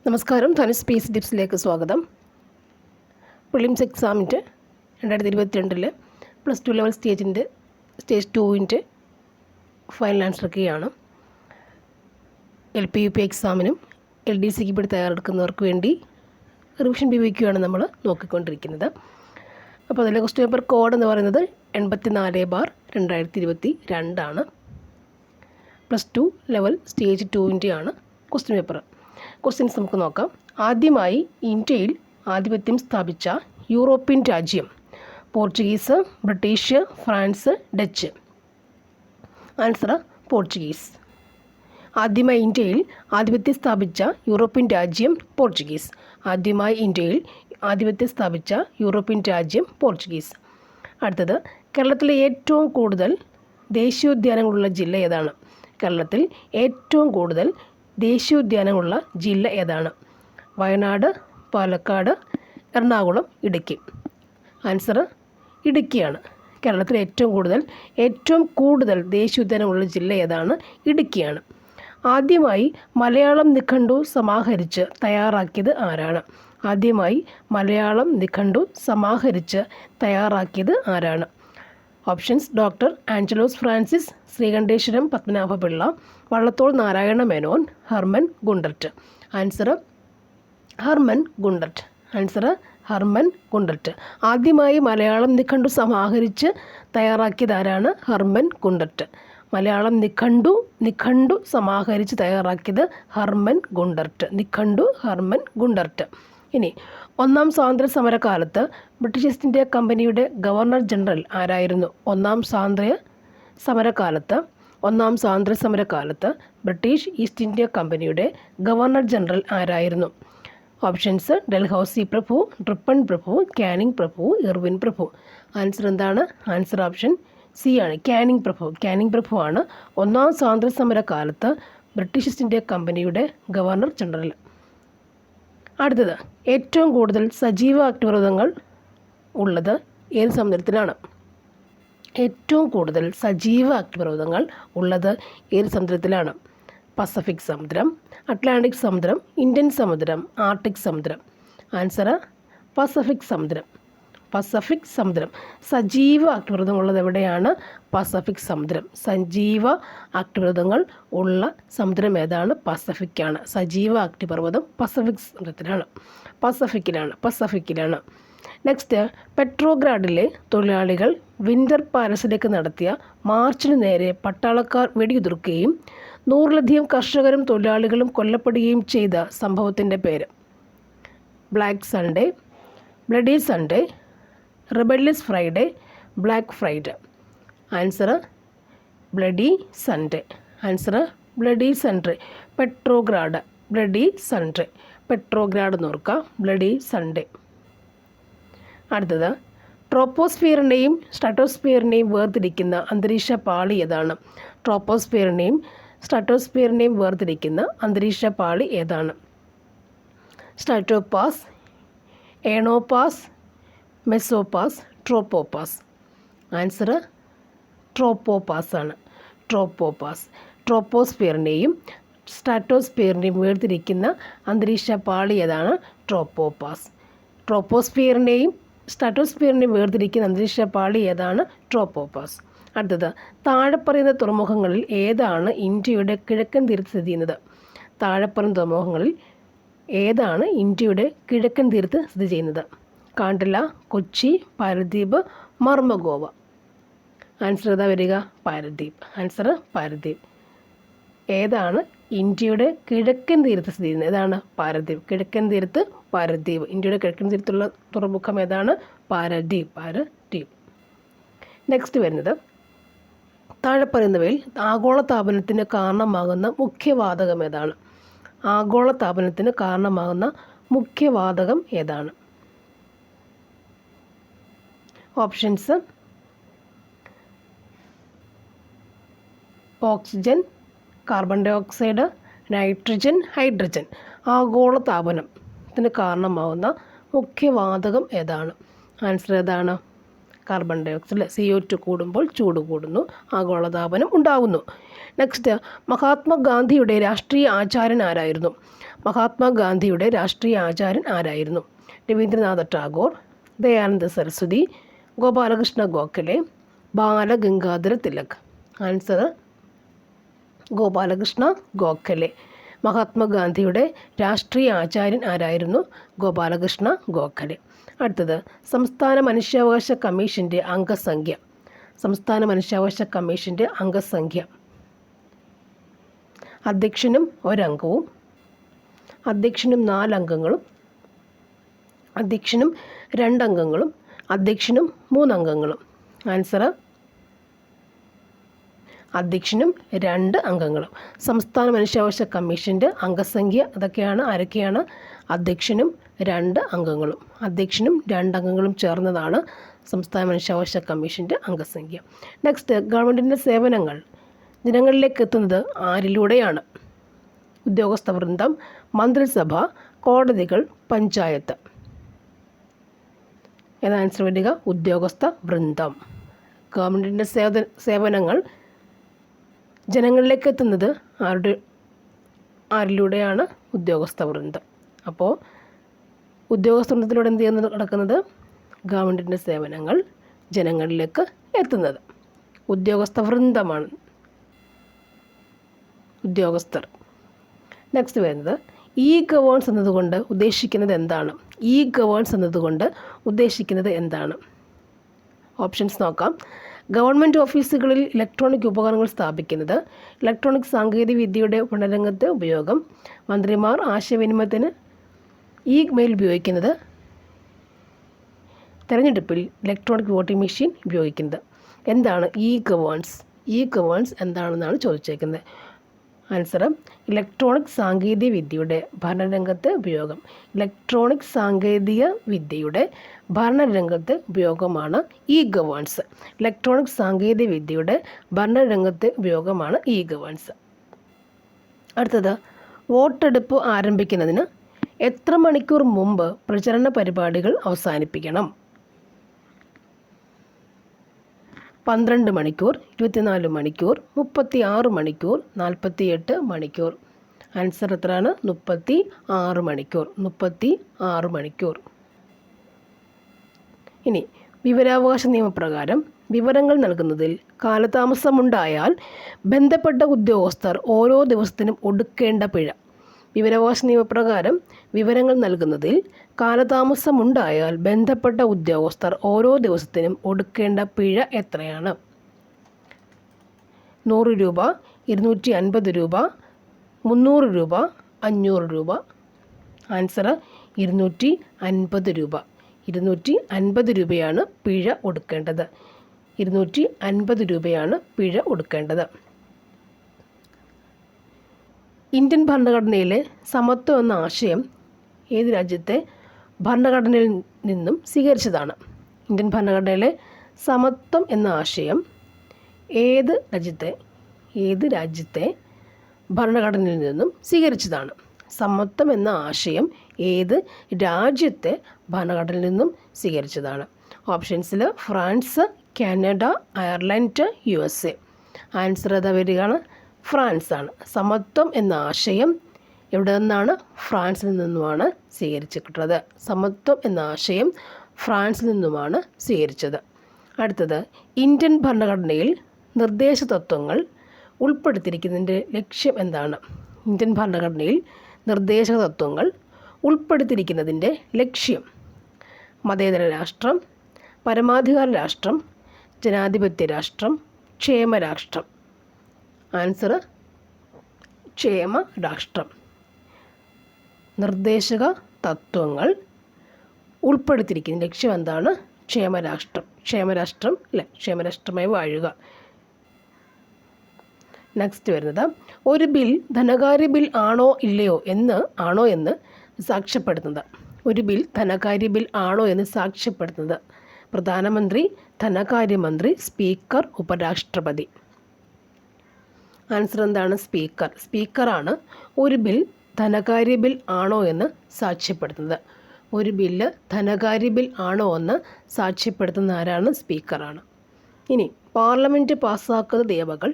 നമസ്കാരം. ധനുഷ് സ്പേസ് ടിപ്സിലേക്ക് സ്വാഗതം. പ്രിലിംസ് എക്സാമിൻ്റെ 2022 +2 ലെവൽ സ്റ്റേജ് 2 ഫൈനൽ ആൻസർ കീയാണ്. LP UP എക്സാമിനും LDCക്ക് ഇപ്പോൾ തയ്യാറെടുക്കുന്നവർക്ക് വേണ്ടി റിവിഷൻ PVQ നമ്മൾ നോക്കിക്കൊണ്ടിരിക്കുന്നത്. അപ്പോൾ അതിലെ ക്വസ്റ്റ്യൻ പേപ്പർ കോഡ് എന്ന് പറയുന്നത് 84/2022 ആണ്. +2 ലെവൽ സ്റ്റേജ് 2 ആണ് ക്വസ്റ്റ്യൻ പേപ്പർ. ക്വസ്റ്റ്യൻസ് നമുക്ക് നോക്കാം. ആദ്യമായി ഇന്ത്യയിൽ ആധിപത്യം സ്ഥാപിച്ച യൂറോപ്യൻ രാജ്യം? Portuguese, British, France, Dutch. Answer Portuguese. ആദ്യമായി ഇന്ത്യയിൽ ആധിപത്യം സ്ഥാപിച്ച യൂറോപ്യൻ രാജ്യം പോർച്ചുഗീസ്. ആദ്യമായി ഇന്ത്യയിൽ ആധിപത്യം സ്ഥാപിച്ച യൂറോപ്യൻ രാജ്യം പോർച്ചുഗീസ്. അടുത്തത്, കേരളത്തിലെ ഏറ്റവും കൂടുതൽ ദേശീയോദ്യാനങ്ങളുള്ള ജില്ല ഏതാണ്? കേരളത്തിൽ ഏറ്റവും കൂടുതൽ ദേശീയോദ്യാനങ്ങളുള്ള ജില്ല ഏതാണ്? വയനാട്, പാലക്കാട്, എറണാകുളം, ഇടുക്കി. ആൻസർ ഇടുക്കിയാണ്. കേരളത്തിൽ ഏറ്റവും കൂടുതൽ ദേശീയോദ്യാനങ്ങളുള്ള ജില്ല ഏതാണ്? ഇടുക്കിയാണ്. ആദ്യമായി മലയാളം നിഘണ്ടു സമാഹരിച്ച് തയ്യാറാക്കിയത് ആരാണ്? ആദ്യമായി മലയാളം നിഘണ്ടു സമാഹരിച്ച് തയ്യാറാക്കിയത് ആരാണ്? Options: doctor Angelos Francis, Sreekanteswaram Padmanabha Pillai, Vallathol Narayana Menon, Hermann Gundert. Answer Hermann Gundert. Answer Hermann Gundert. ആദ്യമായി മലയാളം നിഘണ്ടു സമാഹരിച്ച് തയ്യാറാക്കിയത് ആരാണ്? Hermann Gundert. മലയാളം നിഘണ്ടു സമാഹരിച്ച് തയ്യാറാക്കിയത് ഹെർമൻ ഗുണ്ടർട്ട്. Hermann Gundert. ഇനി, ഒന്നാം സ്വാതന്ത്ര്യ സമരകാലത്ത് ബ്രിട്ടീഷ് ഈസ്റ്റ് ഇന്ത്യ കമ്പനിയുടെ ഗവർണർ ജനറൽ ആരായിരുന്നു? ഒന്നാം സ്വാതന്ത്ര്യ സമരകാലത്ത് ബ്രിട്ടീഷ് ഈസ്റ്റ് ഇന്ത്യ കമ്പനിയുടെ ഗവർണർ ജനറൽ ആരായിരുന്നു? ഓപ്ഷൻസ്: ഡൽഹൌസി പ്രഭു, ഡ്രിപ്പൺ പ്രഭു, കാനിങ് പ്രഭു, ഇർവിൻ പ്രഭു. ആൻസർ എന്താണ്? ആൻസർ ഓപ്ഷൻ സി ആണ്, കാനിങ് പ്രഭു. കാനിങ് പ്രഭുവാണ് ഒന്നാം സ്വാതന്ത്ര്യ സമരകാലത്ത് ബ്രിട്ടീഷ് ഈസ്റ്റ് ഇന്ത്യ കമ്പനിയുടെ ഗവർണർ ജനറൽ. അടുത്തത്, ഏറ്റവും കൂടുതൽ സജീവ അഗ്നിപർവ്വതങ്ങൾ ഉള്ളത് ഏത് സമുദ്രത്തിലാണ്? ഏറ്റവും കൂടുതൽ സജീവ അഗ്നിപർവ്വതങ്ങൾ ഉള്ളത് ഏത് സമുദ്രത്തിലാണ്? പസഫിക് സമുദ്രം, അറ്റ്ലാന്റിക് സമുദ്രം, ഇന്ത്യൻ സമുദ്രം, ആർട്ടിക് സമുദ്രം. ആൻസർ പസഫിക് സമുദ്രം. പസഫിക് സമുദ്രം. സജീവ അഗ്നിപർവ്വതങ്ങളുള്ളത് എവിടെയാണ്? പസഫിക് സമുദ്രം. സജീവ അഗ്നിപർവ്വതങ്ങൾ ഉള്ള സമുദ്രം ഏതാണ്? പസഫിക്കാണ്. സജീവ അഗ്നിപർവ്വതം പസഫിക് സമുദ്രത്തിലാണ്, പസഫിക്കിലാണ്. നെക്സ്റ്റ്, പെട്രോഗ്രാഡിലെ തൊഴിലാളികൾ വിൻ്റർ പാലസിലേക്ക് നടത്തിയ മാർച്ചിന് നേരെ പട്ടാളക്കാർ വെടിയുതിർക്കുകയും 100-ലധികം കർഷകരും തൊഴിലാളികളും കൊല്ലപ്പെടുകയും ചെയ്ത സംഭവത്തിൻ്റെ പേര്? Black Sunday, bloody Sunday, rebellious Friday, black Friday. Answer bloody Sunday. Answer bloody Sunday. Petrograd, bloody Sunday. Petrograd എന്ന് ഓർക്കുക, ബ്ലഡി സൺഡേ. അടുത്തത്, ട്രോപ്പോസ്ഫിയറിനെയും സ്ട്രാറ്റോസ്ഫിയറിനെയും വേർതിരിക്കുന്ന അന്തരീക്ഷ പാളി ഏതാണ്? ട്രോപ്പോസ്ഫിയറിനെയും സ്ട്രാറ്റോസ്ഫിയറിനെയും വേർതിരിക്കുന്ന അന്തരീക്ഷ പാളി ഏതാണ്? സ്ട്രാറ്റോപാസ്, ഏണോപാസ്, മെസോപാസ്, ട്രോപ്പോപാസ്. ആൻസർ ട്രോപ്പോപാസ് ആണ്. ട്രോപ്പോപാസ്. ട്രോപ്പോസ്ഫിയറിനെയും സ്ട്രാറ്റോസ്ഫിയറിനെയും വേർതിരിക്കുന്ന അന്തരീക്ഷ പാളി ഏതാണ്? ട്രോപ്പോപാസ്. ട്രോപ്പോസ്ഫിയറിനെയും സ്ട്രാറ്റോസ്ഫിയറിനെയും വേർതിരിക്കുന്ന അന്തരീക്ഷ പാളി ഏതാണ്? ട്രോപ്പോപാസ്. അടുത്തത്, താഴെ പറയുന്ന തുറമുഖങ്ങളിൽ ഏതാണ് ഇന്ത്യയുടെ കിഴക്കൻ തീരത്ത് സ്ഥിതി ചെയ്യുന്നത്? താഴെ പറയുന്ന തുറമുഖങ്ങളിൽ ഏതാണ് ഇന്ത്യയുടെ കിഴക്കൻ തീരത്ത് സ്ഥിതി ചെയ്യുന്നത്? കാണ്ടില, കൊച്ചി, പാരദ്വീപ്, മർമഗോവ. ആൻസർ ഏതാ വരിക? പാരദ്വീപ്. ആൻസർ പാരദ്വീപ്. ഏതാണ് ഇന്ത്യയുടെ കിഴക്കൻ തീരത്ത് സ്ഥിതി ചെയ്യുന്നത്? ഏതാണ്? പാരദ്വീപ്. കിഴക്കൻ തീരത്ത് പാരദ്വീപ്. ഇന്ത്യയുടെ കിഴക്കൻ തീരത്തുള്ള തുറമുഖം ഏതാണ്? പാരദ്വീപ്. പാരദ്വീപ്. നെക്സ്റ്റ് വരുന്നത്, താഴെ പറയുന്നവയിൽ ആഗോളതാപനത്തിന് കാരണമാകുന്ന മുഖ്യവാതകം ഏതാണ്? ആഗോളതാപനത്തിന് കാരണമാകുന്ന മുഖ്യവാതകം ഏതാണ്? Options: oxygen, carbon dioxide, nitrogen, hydrogen. ആഗോളതാപനത്തിന് കാരണമാകുന്ന മുഖ്യവാതകം ഏതാണ്? ആൻസർ ഏതാണ്? Carbon dye oxide. CO2 കൂടുമ്പോൾ ചൂട് കൂടുന്നു, ആഗോളതാപനം ഉണ്ടാകുന്നു. നെക്സ്റ്റ്, മഹാത്മാഗാന്ധിയുടെ രാഷ്ട്രീയ ആചാര്യൻ ആരായിരുന്നു? മഹാത്മാഗാന്ധിയുടെ രാഷ്ട്രീയ ആചാര്യൻ ആരായിരുന്നു? രവീന്ദ്രനാഥ ടാഗോർ, ദയാനന്ദ സരസ്വതി, ഗോപാലകൃഷ്ണ ഗോഖലെ, ബാലഗംഗാധര തിലക്. ആൻസർ ഗോപാലകൃഷ്ണ ഗോഖലെ. മഹാത്മാഗാന്ധിയുടെ രാഷ്ട്രീയ ആചാര്യൻ ആരായിരുന്നു? ഗോപാലകൃഷ്ണ ഗോഖലെ. അടുത്തത് സംസ്ഥാന മനുഷ്യാവകാശ കമ്മീഷൻ്റെ അംഗസംഖ്യ. സംസ്ഥാന മനുഷ്യാവകാശ കമ്മീഷൻ്റെ അംഗസംഖ്യ. അധ്യക്ഷനും ഒരംഗവും, അധ്യക്ഷനും 4 അംഗങ്ങളും, അധ്യക്ഷനും 2 അംഗങ്ങളും, അധ്യക്ഷനും 3 അംഗങ്ങളും. ആൻസർ അധ്യക്ഷനും 2 അംഗങ്ങളും. സംസ്ഥാന മനുഷ്യാവകാശ കമ്മീഷൻ്റെ അംഗസംഖ്യ അതൊക്കെയാണ്. ആരൊക്കെയാണ്? അധ്യക്ഷനും 2 അംഗങ്ങളും. അധ്യക്ഷനും 2 അംഗങ്ങളും ചേർന്നതാണ് സംസ്ഥാന മനുഷ്യാവകാശ കമ്മീഷൻ്റെ അംഗസംഖ്യ. നെക്സ്റ്റ്, ഗവൺമെൻറ്റിൻ്റെ സേവനങ്ങൾ ജനങ്ങളിലേക്ക് എത്തുന്നത് ആരിലൂടെയാണ്? ഉദ്യോഗസ്ഥ വൃന്ദം, മന്ത്രിസഭ, കോടതികൾ, പഞ്ചായത്ത്. ഏതാ ആൻസർ വരിക? ഉദ്യോഗസ്ഥ വൃന്ദം. ഗവൺമെൻറ്റിൻ്റെ സേവനങ്ങൾ ജനങ്ങളിലേക്ക് എത്തുന്നത് ആരിലൂടെയാണ്? ഉദ്യോഗസ്ഥ വൃന്ദം. അപ്പോൾ ഉദ്യോഗസ്ഥ വൃന്ദത്തിലൂടെ എന്ത് ചെയ്യുന്നത് നടക്കുന്നത്? ഗവൺമെൻറ്റിൻ്റെ സേവനങ്ങൾ ജനങ്ങളിലേക്ക് എത്തുന്നത് ഉദ്യോഗസ്ഥ വൃന്ദമാണ്, ഉദ്യോഗസ്ഥർ. നെക്സ്റ്റ് വരുന്നത് ഇ ഗവേൺസ് എന്നതുകൊണ്ട് ഉദ്ദേശിക്കുന്നത് എന്താണ്? ഇ ഗവേൺസ് എന്നതുകൊണ്ട് ഉദ്ദേശിക്കുന്നത് എന്താണ്? ഓപ്ഷൻസ് നോക്കാം. ഗവൺമെൻറ് ഓഫീസുകളിൽ ഇലക്ട്രോണിക് ഉപകരണങ്ങൾ സ്ഥാപിക്കുന്നത്, ഇലക്ട്രോണിക് സാങ്കേതിക വിദ്യയുടെ പഠനരംഗത്തെ ഉപയോഗം, മന്ത്രിമാർ ആശയവിനിമയത്തിന് മെയിൽ ഉപയോഗിക്കുന്നത്, തെരഞ്ഞെടുപ്പിൽ ഇലക്ട്രോണിക് വോട്ടിംഗ് മെഷീൻ ഉപയോഗിക്കുന്നത്. എന്താണ് ഇ ഗവേൺസ്? ഇ ഗവേൺസ് എന്താണെന്നാണ് ചോദിച്ചേക്കുന്നത്. ആൻസർ ഇലക്ട്രോണിക് സാങ്കേതിക വിദ്യയുടെ ഭരണരംഗത്തെ ഉപയോഗം. ഇലക്ട്രോണിക് സാങ്കേതിക വിദ്യയുടെ ഭരണരംഗത്തെ ഉപയോഗമാണ് ഇ ഗവേൺസ്. ഇലക്ട്രോണിക് സാങ്കേതിക വിദ്യയുടെ ഭരണരംഗത്തെ ഉപയോഗമാണ് ഇ ഗവേൺസ്. അടുത്തത്, വോട്ടെടുപ്പ് ആരംഭിക്കുന്നതിന് എത്ര മണിക്കൂർ മുമ്പ് പ്രചരണ പരിപാടികൾ അവസാനിപ്പിക്കണം? 12 മണിക്കൂർ, 24 മണിക്കൂർ, 36 മണിക്കൂർ, 48 മണിക്കൂർ. ആൻസർ എത്രയാണ്? 36 മണിക്കൂർ. 36 മണിക്കൂർ. ഇനി വിവരാവകാശ നിയമപ്രകാരം വിവരങ്ങൾ നൽകുന്നതിൽ കാലതാമസമുണ്ടായാൽ ബന്ധപ്പെട്ട ഉദ്യോഗസ്ഥർ ഓരോ ദിവസത്തിനും ഒടുക്കേണ്ട പിഴ. വിവരാവകാശ നിയമപ്രകാരം വിവരങ്ങൾ നൽകുന്നതിൽ കാലതാമസമുണ്ടായാൽ ബന്ധപ്പെട്ട ഉദ്യോഗസ്ഥർ ഓരോ ദിവസത്തിനും ഒടുക്കേണ്ട പിഴ എത്രയാണ്? 100 രൂപ, 250 രൂപ, 300 രൂപ, 500 രൂപ. ആൻസർ 250 രൂപ. 250 രൂപയാണ് പിഴ ഒടുക്കേണ്ടത്. 250 രൂപയാണ് പിഴ ഒടുക്കേണ്ടത്. ഇന്ത്യൻ ഭരണഘടനയിലെ സമത്വം എന്ന ആശയം ഏത് രാജ്യത്തെ ഭരണഘടനയിൽ നിന്നും സ്വീകരിച്ചതാണ്? ഇന്ത്യൻ ഭരണഘടനയിലെ സമത്വം എന്ന ആശയം ഏത് രാജ്യത്തെ ഭരണഘടനയിൽ നിന്നും സ്വീകരിച്ചതാണ്? സമത്വം എന്ന ആശയം ഏത് രാജ്യത്തെ ഭരണഘടനയിൽ നിന്നും സ്വീകരിച്ചതാണ്? ഓപ്ഷൻസിൽ France, Canada, Ireland, USA. Answer ഏതാ വരികയാണ്? ഫ്രാൻസ് ആണ്. സമത്വം എന്ന ആശയം എവിടെ നിന്നാണ്? ഫ്രാൻസിൽ നിന്നുമാണ് സ്വീകരിച്ചിട്ടുള്ളത്. സമത്വം എന്ന ആശയം ഫ്രാൻസിൽ നിന്നുമാണ് സ്വീകരിച്ചത്. അടുത്തത്, ഇന്ത്യൻ ഭരണഘടനയിൽ നിർദ്ദേശ തത്വങ്ങൾ ഉൾപ്പെടുത്തിയിരിക്കുന്നതിൻ്റെ ലക്ഷ്യം എന്താണ്? ഇന്ത്യൻ ഭരണഘടനയിൽ നിർദ്ദേശ തത്വങ്ങൾ ഉൾപ്പെടുത്തിയിരിക്കുന്നതിൻ്റെ ലക്ഷ്യം. മതേതര രാഷ്ട്രം, പരമാധികാര രാഷ്ട്രം, ജനാധിപത്യ രാഷ്ട്രം, ക്ഷേമരാഷ്ട്രം. ആൻസർ ക്ഷേമ രാഷ്ട്രം. നിർദ്ദേശക തത്വങ്ങൾ ഉൾപ്പെടുത്തിയിരിക്കുന്ന ലക്ഷ്യം എന്താണ്? ക്ഷേമരാഷ്ട്രം. ക്ഷേമരാഷ്ട്രമായി വാഴുക. നെക്സ്റ്റ് വരുന്നത്, ഒരു ബിൽ ധനകാര്യ ബിൽ ആണോ എന്ന് സാക്ഷ്യപ്പെടുത്തുന്നത്. ഒരു ബിൽ ധനകാര്യ ബിൽ ആണോ എന്ന് സാക്ഷ്യപ്പെടുത്തുന്നത് പ്രധാനമന്ത്രി, ധനകാര്യമന്ത്രി, സ്പീക്കർ, ഉപരാഷ്ട്രപതി. ആൻസർ എന്താണ്? സ്പീക്കർ. സ്പീക്കറാണ് ഒരു ബിൽ ധനകാര്യ ബിൽ ആണോ എന്ന് സാക്ഷ്യപ്പെടുത്തുന്നത്. ഒരു ബില്ല് ധനകാര്യ ബിൽ ആണോ എന്ന് സാക്ഷ്യപ്പെടുത്തുന്ന ആരാണ്? സ്പീക്കറാണ്. ഇനി പാർലമെൻറ്റ് പാസ്സാക്കുന്ന നിയമങ്ങൾ.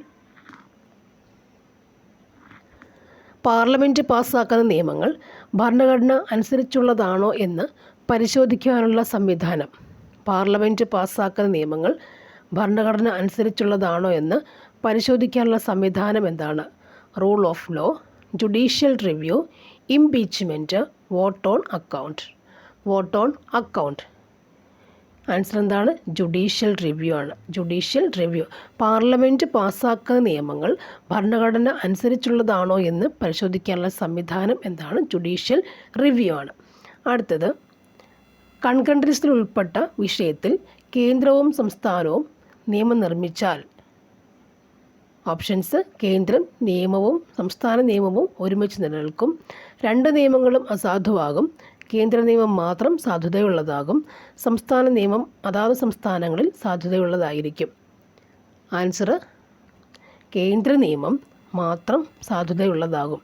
പാർലമെൻറ്റ് പാസ്സാക്കുന്ന നിയമങ്ങൾ ഭരണഘടന അനുസരിച്ചുള്ളതാണോ എന്ന് പരിശോധിക്കാനുള്ള സംവിധാനം. പാർലമെൻറ്റ് പാസ്സാക്കുന്ന നിയമങ്ങൾ ഭരണഘടന അനുസരിച്ചുള്ളതാണോ എന്ന് പരിശോധിക്കാനുള്ള സംവിധാനം എന്താണ്? Rule of law, judicial review, impeachment, vote on account. Vote on account. Answer എന്താണ്? ജുഡീഷ്യൽ റിവ്യൂ ആണ്. Judicial review. പാർലമെൻറ്റ് പാസ്സാക്കുന്ന നിയമങ്ങൾ ഭരണഘടന അനുസരിച്ചുള്ളതാണോ എന്ന് പരിശോധിക്കാനുള്ള സംവിധാനം എന്താണ്? ജുഡീഷ്യൽ റിവ്യൂ ആണ്. അടുത്തത്, കൺകറന്റ് ലിസ്റ്റിൽ ഉൾപ്പെട്ട വിഷയത്തിൽ കേന്ദ്രവും സംസ്ഥാനവും നിയമം നിർമ്മിച്ചാൽ. ഓപ്ഷൻസ്: കേന്ദ്രം നിയമവും സംസ്ഥാന നിയമവും ഒരുമിച്ച് നിലനിൽക്കും, രണ്ട് നിയമങ്ങളും അസാധുവാകും, കേന്ദ്ര നിയമം മാത്രം സാധുതയുള്ളതാകും, സംസ്ഥാന നിയമം അതാത് സംസ്ഥാനങ്ങളിൽ സാധുതയുള്ളതായിരിക്കും. ആൻസർ: കേന്ദ്ര നിയമം മാത്രം സാധുതയുള്ളതാകും.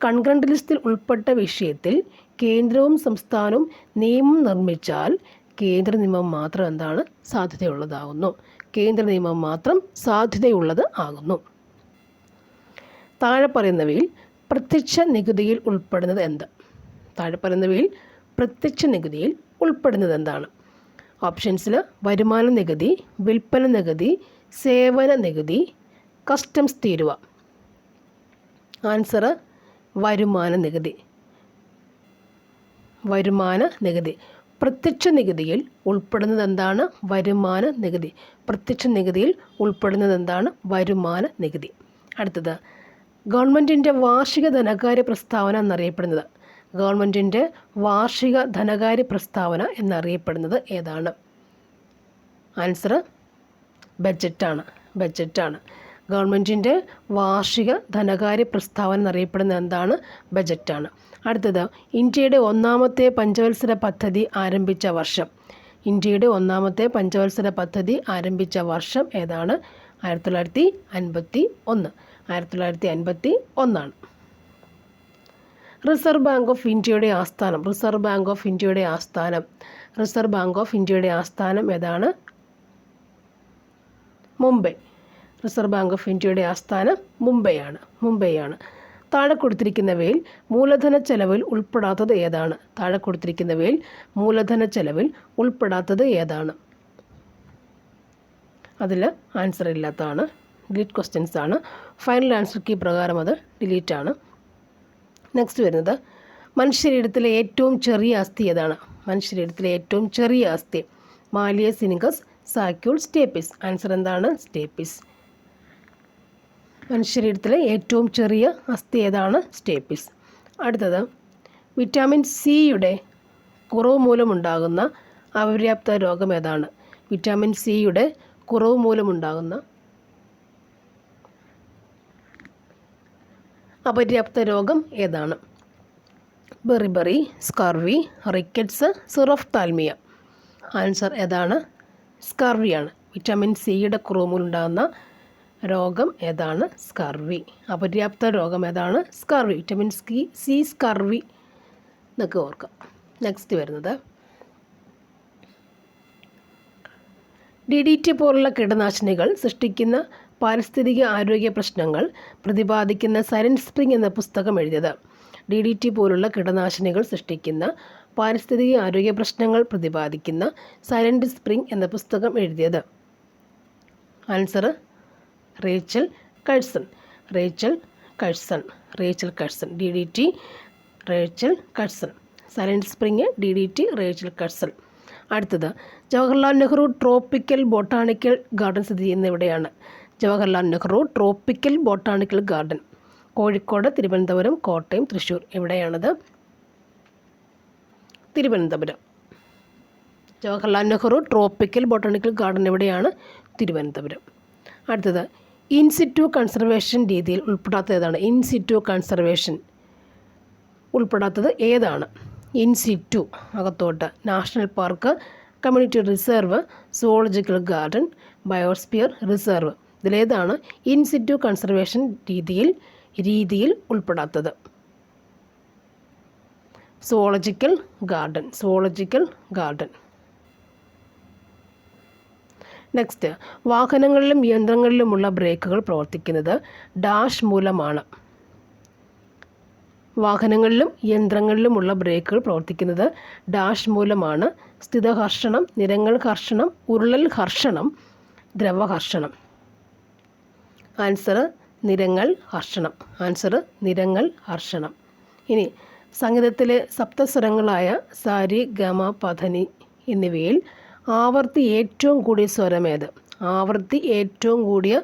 കൺകറന്റ് ലിസ്റ്റിൽ ഉൾപ്പെട്ട വിഷയത്തിൽ കേന്ദ്രവും സംസ്ഥാനവും നിയമം നിർമ്മിച്ചാൽ കേന്ദ്ര നിയമം മാത്രം എന്താണ്? സാധുതയുള്ളതാകുന്നു. കേന്ദ്ര നിയമം മാത്രം സാധുതയുള്ളത് ആകുന്നു. താഴെ പറയുന്നവയിൽ പ്രത്യക്ഷ നികുതിയിൽ ഉൾപ്പെടുന്നത് എന്ത്? താഴെ പറയുന്നവയിൽ പ്രത്യക്ഷ നികുതിയിൽ ഉൾപ്പെടുന്നത് എന്താണ്? ഓപ്ഷൻസിൽ വരുമാന നികുതി, വിൽപ്പന നികുതി, സേവന നികുതി, കസ്റ്റംസ് തീരുവ. ആൻസർ: വരുമാന നികുതി. വരുമാന നികുതി. പ്രത്യക്ഷ നികുതിയിൽ ഉൾപ്പെടുന്നത് എന്താണ്? വരുമാന നികുതി. പ്രത്യക്ഷ നികുതിയിൽ ഉൾപ്പെടുന്നത് എന്താണ്? വരുമാന നികുതി. അടുത്തത്, ഗവൺമെൻറ്റിൻ്റെ വാർഷിക ധനകാര്യ പ്രസ്താവന എന്നറിയപ്പെടുന്നത്. ഗവൺമെൻറ്റിൻ്റെ വാർഷിക ധനകാര്യ പ്രസ്താവന എന്നറിയപ്പെടുന്നത് ഏതാണ്? ആൻസർ: ബജറ്റാണ്. ബജറ്റാണ്. ഗവൺമെൻറ്റിൻ്റെ വാർഷിക ധനകാര്യ പ്രസ്താവന എന്നറിയപ്പെടുന്നത് എന്താണ്? ബജറ്റാണ്. അടുത്തത്, ഇന്ത്യയുടെ ഒന്നാമത്തെ പഞ്ചവത്സര പദ്ധതി ആരംഭിച്ച വർഷം. ഇന്ത്യയുടെ ഒന്നാമത്തെ പഞ്ചവത്സര പദ്ധതി ആരംഭിച്ച വർഷം ഏതാണ്? 1951. 1951. റിസർവ് ബാങ്ക് ഓഫ് ഇന്ത്യയുടെ ആസ്ഥാനം. റിസർവ് ബാങ്ക് ഓഫ് ഇന്ത്യയുടെ ആസ്ഥാനം. റിസർവ് ബാങ്ക് ഓഫ് ഇന്ത്യയുടെ ആസ്ഥാനം ഏതാണ്? മുംബൈ. റിസർവ് ബാങ്ക് ഓഫ് ഇന്ത്യയുടെ ആസ്ഥാനം മുംബൈയാണ്. മുംബൈയാണ്. താഴെ കൊടുത്തിരിക്കുന്നവയിൽ മൂലധന ചെലവിൽ ഉൾപ്പെടാത്തത് ഏതാണ്? താഴെ കൊടുത്തിരിക്കുന്നവയിൽ മൂലധന ചെലവിൽ ഉൾപ്പെടാത്തത് ഏതാണ്? അതിൽ ആൻസർ ഇല്ലാത്തതാണ്. ഡിലീറ്റ് ക്വസ്റ്റ്യൻസ് ആണ്. ഫൈനൽ ആൻസർ കീ പ്രകാരം അത് ഡിലീറ്റ് ആണ്. നെക്സ്റ്റ് വരുന്നത്, മനുഷ്യശരീരത്തിലെ ഏറ്റവും ചെറിയ അസ്ഥി ഏതാണ്? മനുഷ്യശരീരത്തിലെ ഏറ്റവും ചെറിയ അസ്ഥി. മാലിയസ് സിനികസ്, സാക്യൂൾ, സ്റ്റേപ്പിസ്. ആൻസർ എന്താണ്? സ്റ്റേപ്പിസ്. മനുഷ്യശരീരത്തിലെ ഏറ്റവും ചെറിയ അസ്ഥി ഏതാണ്? സ്റ്റേപ്പിസ്. അടുത്തത്, വിറ്റാമിൻ സിയുടെ കുറവ് മൂലമുണ്ടാകുന്ന അപര്യാപ്ത രോഗം ഏതാണ്? വിറ്റാമിൻ സിയുടെ കുറവ് മൂലമുണ്ടാകുന്ന അപര്യാപ്ത രോഗം ഏതാണ്? Beriberi, scurvy, rickets, xerophthalmia. Answer ഏതാണ്? സ്കർവിയാണ്. വിറ്റാമിൻ സിയുടെ കുറവ് മൂലമുണ്ടാകുന്ന രോഗം ഏതാണ്? സ്കർവി. അപര്യാപ്ത രോഗം ഏതാണ്? സ്കർവി. വിറ്റാമിൻ സി സ്കർവി എന്നൊക്കെ ഓർക്കാം. നെക്സ്റ്റ് വരുന്നത്, DDT പോലുള്ള കീടനാശിനികൾ സൃഷ്ടിക്കുന്ന പാരിസ്ഥിതിക ആരോഗ്യ പ്രശ്നങ്ങൾ പ്രതിപാദിക്കുന്ന സൈലന്റ് സ്പ്രിംഗ് എന്ന പുസ്തകം എഴുതിയത്. DDT പോലുള്ള കീടനാശിനികൾ സൃഷ്ടിക്കുന്ന പാരിസ്ഥിതിക ആരോഗ്യ പ്രശ്നങ്ങൾ പ്രതിപാദിക്കുന്ന സൈലന്റ് സ്പ്രിംഗ് എന്ന പുസ്തകം എഴുതിയത്. Answer: Rachel Carson. Rachel Carson. Rachel Carson. DDT Rachel Carson. Silent spring DDT Rachel Carson. അടുത്തത്, Jawaharlal Nehru tropical botanical garden സ്ഥിതി ചെയ്യുന്ന എവിടെയാണ്? Jawaharlal Nehru tropical botanical garden Kozhikode, Thiruvananthapuram, Kottayam, Thrissur. എവിടെയാണത്? Thiruvananthapuram. Jawaharlal Nehru tropical botanical garden എവിടെയാണ്? തിരുവനന്തപുരം. അടുത്തത്, ഇൻസിറ്റു കൺസർവേഷൻ രീതിയിൽ ഉൾപ്പെടാത്തത് ഏതാണ്? ഇൻസിറ്റു കൺസർവേഷൻ ഉൾപ്പെടാത്തത് ഏതാണ്? ഇൻസിറ്റു അകത്തോട്ട് national park, community reserve, zoological garden, biosphere reserve. ഇതിലേതാണ് ഇൻസിറ്റു കൺസർവേഷൻ രീതിയിൽ ഉൾപ്പെടാത്തത്? Zoological garden. Zoological garden. Next, വാഹനങ്ങളിലും യന്ത്രങ്ങളിലുമുള്ള ബ്രേക്കുകൾ പ്രവർത്തിക്കുന്നത് ഡാഷ് മൂലമാണ്. വാഹനങ്ങളിലും യന്ത്രങ്ങളിലുമുള്ള ബ്രേക്കുകൾ പ്രവർത്തിക്കുന്നത് ഡാഷ് മൂലമാണ്. സ്ഥിതഘർഷണം, നിരങ്ങൾ ഘർഷണം, ഉരുളൽ ഘർഷണം, ദ്രവഘർഷണം. ആൻസർ നിരങ്ങൾ ഘർഷണം. ആൻസർ നിരങ്ങൾ ഘർഷണം. ഇനി സംഗീതത്തിലെ സപ്തസ്വരങ്ങളായ സാരി ഗമ പധനി എന്നിവയിൽ ആവർത്തി ഏറ്റവും കൂടിയ സ്വരം ഏത്? ആവർത്തി ഏറ്റവും കൂടിയ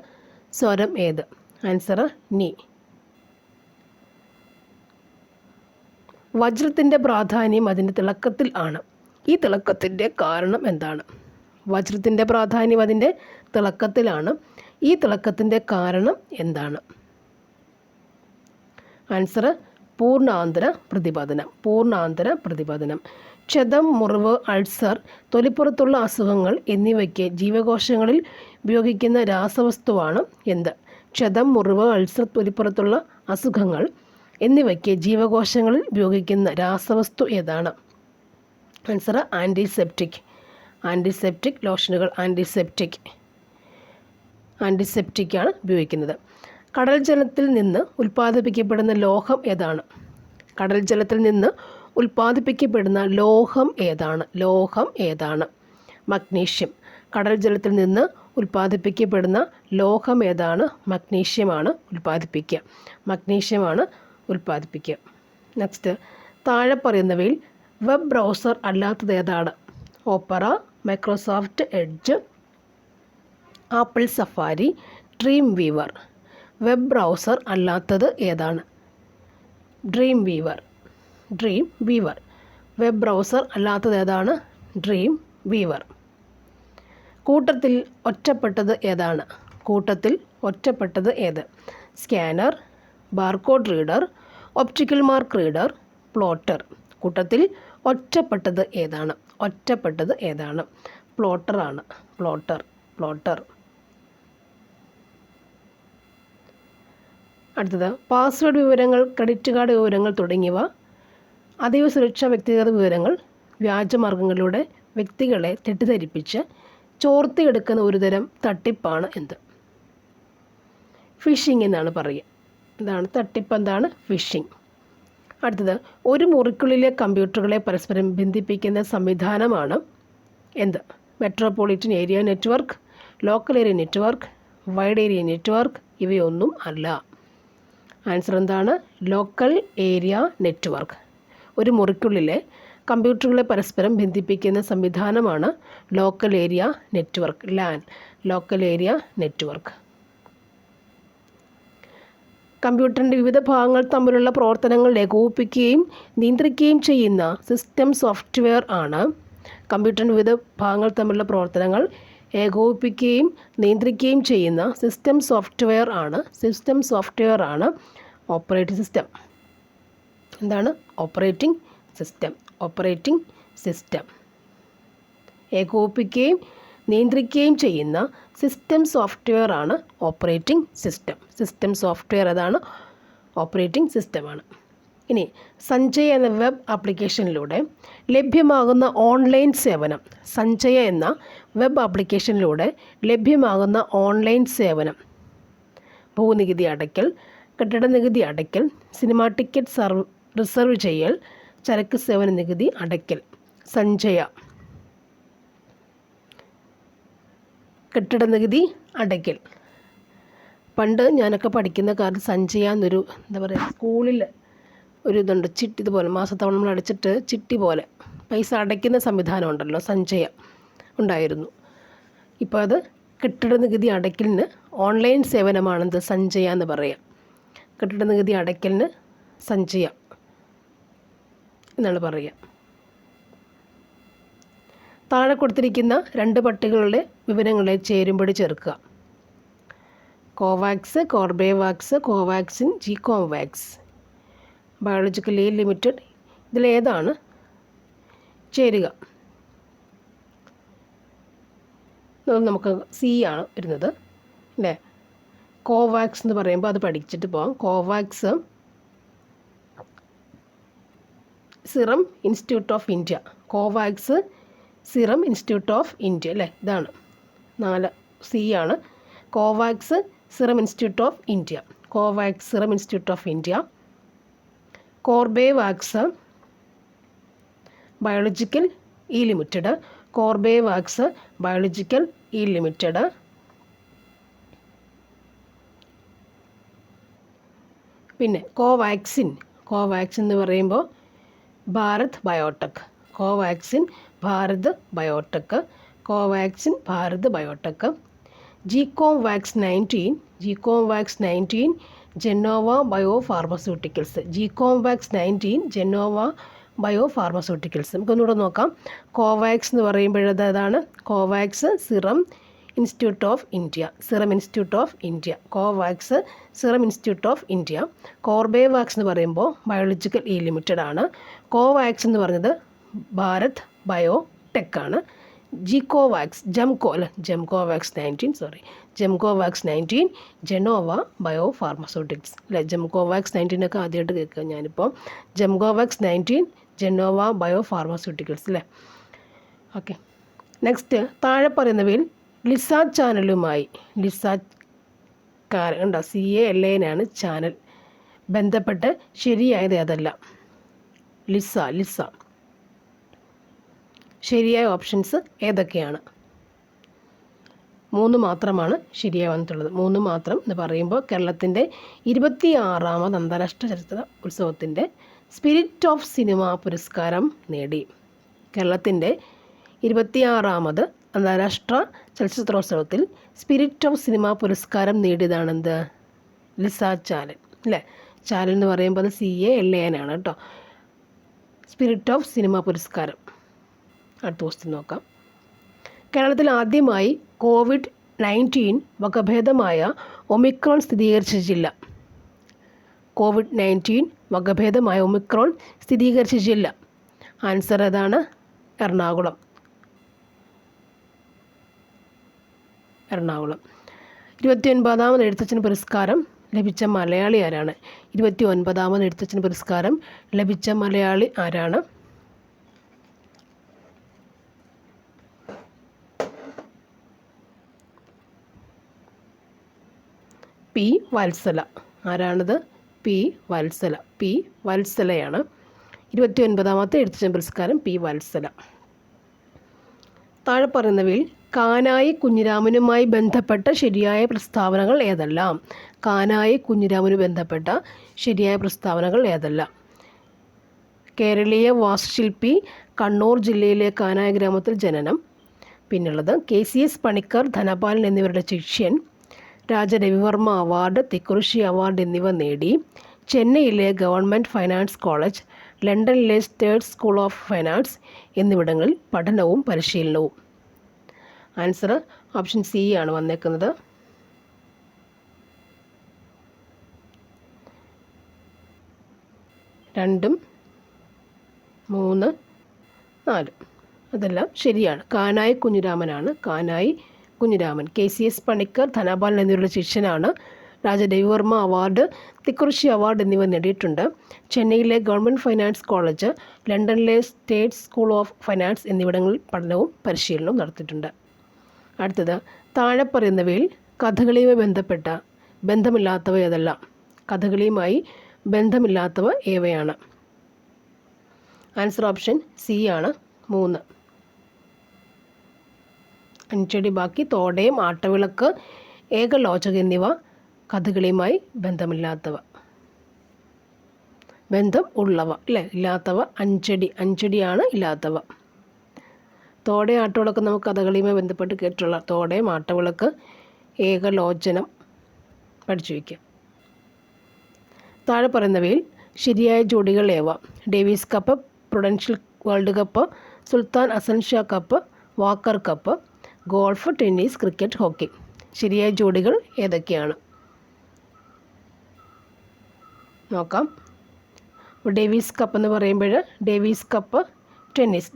സ്വരം ഏത്? ആൻസർ നി. വജ്രത്തിൻ്റെ പ്രാധാന്യം അതിൻ്റെ തിളക്കത്തിൽ ആണ്. ഈ തിളക്കത്തിൻ്റെ കാരണം എന്താണ്? വജ്രത്തിൻ്റെ പ്രാധാന്യം അതിൻ്റെ തിളക്കത്തിലാണ്. ഈ തിളക്കത്തിൻ്റെ കാരണം എന്താണ്? ആൻസർ പൂർണ്ണാന്തര പ്രതിപാദനം. പൂർണ്ണാന്തര പ്രതിപാദനം. ക്ഷതം, മുറിവ്, അൾസർ, തൊലിപ്പുറത്തുള്ള അസുഖങ്ങൾ എന്നിവയ്ക്ക് ജീവകോശങ്ങളിൽ ഉപയോഗിക്കുന്ന രാസവസ്തുവാണ് എന്ത്? ക്ഷതം, മുറിവ്, അൾസർ, തൊലിപ്പുറത്തുള്ള അസുഖങ്ങൾ എന്നിവയ്ക്ക് ജീവകോശങ്ങളിൽ ഉപയോഗിക്കുന്ന രാസവസ്തു ഏതാണ്? Answer antiseptic. ആൻറ്റിസെപ്റ്റിക് ലോഷനുകൾ ആൻറ്റിസെപ്റ്റിക്കാണ് ഉപയോഗിക്കുന്നത്. കടൽ ജലത്തിൽ നിന്ന് ഉൽപ്പാദിപ്പിക്കപ്പെടുന്ന ലോഹം ഏതാണ്? കടൽ ജലത്തിൽ നിന്ന് ഉൽപ്പാദിപ്പിക്കപ്പെടുന്ന ലോഹം ഏതാണ്? ലോഹം ഏതാണ്? മഗ്നീഷ്യം. കടൽ ജലത്തിൽ നിന്ന് ഉൽപ്പാദിപ്പിക്കപ്പെടുന്ന ലോഹം ഏതാണ്? മഗ്നീഷ്യമാണ് ഉൽപ്പാദിപ്പിക്കുക. മഗ്നീഷ്യമാണ് ഉൽപ്പാദിപ്പിക്കുക. നെക്സ്റ്റ്, താഴെ പറയുന്നവയിൽ വെബ് ബ്രൗസർ അല്ലാത്തത് ഏതാണ്? Opera, Microsoft edge, apple safari, dream weaver. Web browser അല്ലാത്തത് ഏതാണ്? Dream weaver. വെബ് ബ്രൗസർ അല്ലാത്തത് ഏതാണ്? Dream weaver. കൂട്ടത്തിൽ ഒറ്റപ്പെട്ടത് ഏതാണ്? കൂട്ടത്തിൽ ഒറ്റപ്പെട്ടത് ഏത്? Scanner, barcode reader, optical mark reader, plotter. കൂട്ടത്തിൽ ഒറ്റപ്പെട്ടത് ഏതാണ്? ഒറ്റപ്പെട്ടത് ഏതാണ്? പ്ലോട്ടറാണ്. പ്ലോട്ടർ. അടുത്തത്, പാസ്വേഡ് വിവരങ്ങൾ, ക്രെഡിറ്റ് കാർഡ് വിവരങ്ങൾ തുടങ്ങിയവ അതീവ സുരക്ഷാ വ്യക്തിഗത വിവരങ്ങൾ വ്യാജമാർഗങ്ങളിലൂടെ വ്യക്തികളെ തെറ്റിദ്ധരിപ്പിച്ച് ചോർത്തിയെടുക്കുന്ന ഒരുതരം തട്ടിപ്പാണ് എന്ത്? ഫിഷിംഗ് എന്നാണ് പറയുക. എന്താണ് തട്ടിപ്പ്? എന്താണ് ഫിഷിംഗ്? അടുത്തത്, ഒരു മുറിക്കുള്ളിലെ കമ്പ്യൂട്ടറുകളെ പരസ്പരം ബന്ധിപ്പിക്കുന്ന സംവിധാനമാണ് എന്ത്? Metropolitan area network, local area network, wide area network. ഇവയൊന്നും അല്ല. ആൻസർ എന്താണ്? Local area network. ഒരു മുറിക്കുള്ളിലെ കമ്പ്യൂട്ടറുകളെ പരസ്പരം ബന്ധിപ്പിക്കുന്ന സംവിധാനമാണ് local area network, LAN. Local area network. കമ്പ്യൂട്ടറിൻ്റെ വിവിധ ഭാഗങ്ങൾ തമ്മിലുള്ള പ്രവർത്തനങ്ങൾ ഏകോപിപ്പിക്കുകയും നിയന്ത്രിക്കുകയും ചെയ്യുന്ന സിസ്റ്റം സോഫ്റ്റ്വെയർ ആണ്. കമ്പ്യൂട്ടറിൻ്റെ വിവിധ ഭാഗങ്ങൾ തമ്മിലുള്ള പ്രവർത്തനങ്ങൾ ഏകോപിപ്പിക്കുകയും നിയന്ത്രിക്കുകയും ചെയ്യുന്ന സിസ്റ്റം സോഫ്റ്റ്വെയർ ആണ് ഓപ്പറേറ്റിംഗ് സിസ്റ്റം. എന്താണ് ഓപ്പറേറ്റിംഗ് സിസ്റ്റം? ഏകോപിപ്പിക്കുകയും നിയന്ത്രിക്കുകയും ചെയ്യുന്ന സിസ്റ്റം സോഫ്റ്റ്വെയർ ആണ് ഓപ്പറേറ്റിംഗ് സിസ്റ്റം. സിസ്റ്റം സോഫ്റ്റ്വെയർ അതാണ് ഓപ്പറേറ്റിംഗ് സിസ്റ്റമാണ്. ഇനി സഞ്ജയ് എന്ന വെബ് ആപ്ലിക്കേഷനിലൂടെ ലഭ്യമാകുന്ന ഓൺലൈൻ സേവനം. സഞ്ജയ എന്ന വെബ് ആപ്ലിക്കേഷനിലൂടെ ലഭ്യമാകുന്ന ഓൺലൈൻ സേവനം: ഭൂനികുതി അടയ്ക്കൽ, കെട്ടിട നികുതി അടയ്ക്കൽ, സിനിമാ ടിക്കറ്റ് റിസർവ് ചെയ്യൽ, ചരക്ക് സേവന നികുതി അടയ്ക്കൽ. സഞ്ജയ കെട്ടിട നികുതി അടയ്ക്കൽ. പണ്ട് ഞാനൊക്കെ പഠിക്കുന്ന കാലത്ത് സഞ്ജയ എന്നൊരു എന്താ പറയുക, സ്കൂളിൽ ഒരു ഇതുണ്ട്, ചിട്ടി ഇതുപോലെ മാസത്തവണ നമ്മൾ അടച്ചിട്ട് ചിട്ടി പോലെ പൈസ അടയ്ക്കുന്ന സംവിധാനം ഉണ്ടല്ലോ, സഞ്ജയ ഉണ്ടായിരുന്നു. ഇപ്പോൾ അത് കെട്ടിട നികുതി അടയ്ക്കലിന് ഓൺലൈൻ സേവനമാണെന്ത്? സഞ്ജയ എന്ന് പറയാം. കെട്ടിട നികുതി അടയ്ക്കലിന് സഞ്ജയ എന്നാണ് പറയുക. താഴെ കൊടുത്തിരിക്കുന്ന രണ്ട് പട്ടികകളുടെ വിവരങ്ങളെ ചേരുംപടി ചേർക്കുക. കോവാക്സ്, കോർബേവാക്സ്, കോവാക്സിൻ, ജികോവാക്സ്. Biologically limited. ഇതിലേതാണ് ചേരുക? നമുക്ക് സി ആണ് വരുന്നത് അല്ലേ. കോവാക്സ് എന്ന് പറയുമ്പോൾ അത് പഠിച്ചിട്ട് പോകാം. Covax Serum Institute of India. Covax Serum Institute of India അല്ലേ. ഇതാണ് 4 സി ആണ്. Covax Serum Institute of India. Covax Serum Institute of India. Corbevax Biological E Limited, Corbevax Biological E Limited. പിന്നെ കോവാക്സിൻ എന്ന് പറയുമ്പോൾ Bharat Biotech, Covaxin Bharat Biotech, Covaxin Bharat Biotech. GCovax 19 Gennova bio pharmaceuticals, GCovax 19 Gennova bio pharmaceuticals. നമുക്കൊന്നുകൂടെ നോക്കാം. Covax എന്ന് പറയുമ്പോഴതാണ് Covax Serum Institute of India, Covax Serum Institute of India. Corbevax എന്ന് പറയുമ്പോൾ biological E limited ആണ്. കോവാക്സ് എന്ന് പറഞ്ഞത് ഭാരത് ബയോടെക് ആണ്. ജികോവാക്സ് ജെംകോവാക്സ് 19 ജെനോവ ബയോ ഫാർമസ്യൂട്ടിക്സ് അല്ലേ. ജെംകോവാക്സ് 19 ഒക്കെ ആദ്യമായിട്ട് കേൾക്കുക ഞാനിപ്പോൾ. ജെംകോവാക്സ് 19 ജെനോവ ബയോ ഫാർമസ്യൂട്ടിക്കൽസ് അല്ലേ. ഓക്കെ, നെക്സ്റ്റ് താഴെ പറയുന്നവയിൽ ലിസാറ്റ് ചാനലുമായി ഉണ്ടോ, CALAN ആണ് ചാനൽ, ബന്ധപ്പെട്ട് ശരിയായത് ഏതല്ല? ലിസ ശരിയായ ഓപ്ഷൻസ് ഏതൊക്കെയാണ്? 3 മാത്രമാണ് ശരിയായി വന്നിട്ടുള്ളത്. 3 മാത്രം എന്ന് പറയുമ്പോൾ കേരളത്തിൻ്റെ 26ാമത് അന്താരാഷ്ട്ര ചലച്ചിത്ര ഉത്സവത്തിൻ്റെ സ്പിരിറ്റ് ഓഫ് സിനിമ പുരസ്കാരം നേടി. കേരളത്തിൻ്റെ 26ാമത് അന്താരാഷ്ട്ര ചലച്ചിത്രോത്സവത്തിൽ സ്പിരിറ്റ് ഓഫ് സിനിമ പുരസ്കാരം നേടിയതാണെന്ത്? ലിസാറ്റ് ചാനൽ അല്ലേ. ചാനൽ എന്ന് പറയുമ്പോൾ അത് CALAN ആണ് കേട്ടോ. സ്പിരിറ്റ് ഓഫ് സിനിമ പുരസ്കാരം. അടുത്ത ക്വസ്റ്റ്യൻ നോക്കാം. കേരളത്തിൽ ആദ്യമായി COVID-19 വകഭേദമായ ഒമിക്രോൺ സ്ഥിരീകരിച്ച ജില്ല? COVID-19 വകഭേദമായ ഒമിക്രോൺ സ്ഥിരീകരിച്ച ജില്ല, ആൻസർ ഏതാണ്? എറണാകുളം. 29ാമത് എഴുത്തച്ഛൻ പുരസ്കാരം ലഭിച്ച മലയാളി ആരാണ്? 29ാമത് എഴുത്തച്ഛൻ പുരസ്കാരം ലഭിച്ച മലയാളി ആരാണ്? P. വത്സല. ആരാണിത്? P. വത്സലയാണ്. 29ാമത്തെ എഴുത്തച്ഛൻ പുരസ്കാരം P. വത്സല. താഴെ പറയുന്നവയിൽ കാനായി കുഞ്ഞിരാമനുമായി ബന്ധപ്പെട്ട ശരിയായ പ്രസ്താവനകൾ ഏതെല്ലാം? കാനായി കുഞ്ഞിരാമനുമായി ബന്ധപ്പെട്ട ശരിയായ പ്രസ്താവനകൾ ഏതെല്ലാം? കേരളീയ വാസ്തുശില്പി, കണ്ണൂർ ജില്ലയിലെ കാനായി ഗ്രാമത്തിൽ ജനനം. പിന്നുള്ളത് KCS പണിക്കർ, ധനപാലൻ എന്നിവരുടെ ശിഷ്യൻ, രാജരവിവർമ്മ അവാർഡ്, തിക്കുറിശ്ശി അവാർഡ് എന്നിവ നേടി. ചെന്നൈയിലെ ഗവൺമെൻറ് ഫൈനാൻസ് കോളേജ്, ലണ്ടനിലെ സ്റ്റേറ്റ് സ്കൂൾ ഓഫ് ഫൈനാൻസ് എന്നിവിടങ്ങളിൽ പഠനവും പരിശീലനവും. ആൻസർ ഓപ്ഷൻ C ആണ് വന്നേക്കുന്നത്. രണ്ടും 3, 4 അതെല്ലാം ശരിയാണ്. കാനായി കുഞ്ഞിരാമനാണ്. KCS പണിക്കർ, ധനപാലൻ എന്നിവരുടെ ശിഷ്യനാണ്. രാജരവിവർമ്മ അവാർഡ്, തിക്കുറിശ്ശി അവാർഡ് എന്നിവ നേടിയിട്ടുണ്ട്. ചെന്നൈയിലെ ഗവൺമെൻറ് ഫൈനാൻസ് കോളേജ്, ലണ്ടനിലെ സ്റ്റേറ്റ് സ്കൂൾ ഓഫ് ഫൈനാൻസ് എന്നിവിടങ്ങളിൽ പഠനവും പരിശീലനവും നടത്തിയിട്ടുണ്ട്. അടുത്തത് താഴെ പറയുന്നവയിൽ കഥകളിയുമായി ബന്ധമില്ലാത്തവ ഏതെല്ലാം? കഥകളിയുമായി ബന്ധമില്ലാത്തവ ഏവയാണ്? ആൻസർ ഓപ്ഷൻ C ആണ് 3. അഞ്ചടി ബാക്കി, തോടയം, ആട്ടവിളക്ക്, ഏകലോചക എന്നിവ കഥകളിയുമായി ബന്ധമില്ലാത്തവ. ബന്ധം ഉള്ളവ അല്ലേ, ഇല്ലാത്തവ അഞ്ചടിയാണ് ഇല്ലാത്തവ. തോടയം ആട്ടവിളക്ക് നമുക്ക് കഥകളിയുമായി ബന്ധപ്പെട്ട് കേട്ടിട്ടുള്ള തോടയം ആട്ടവിളക്ക് ഏകലോചനം പഠിച്ചു വയ്ക്കുക. താഴെ പറയുന്നവയിൽ ശരിയായ ജോഡികൾ ഏവ? Davis Cup, Prudential World Cup, Sultan Azlan Shah Cup, Walker Cup, golf, tennis, cricket, hockey. ശരിയായ ജോഡികൾ ഏതൊക്കെയാണ് നോക്കാം. ഡേവിസ് കപ്പ് എന്ന് പറയുമ്പോൾ Davis Cup tennis,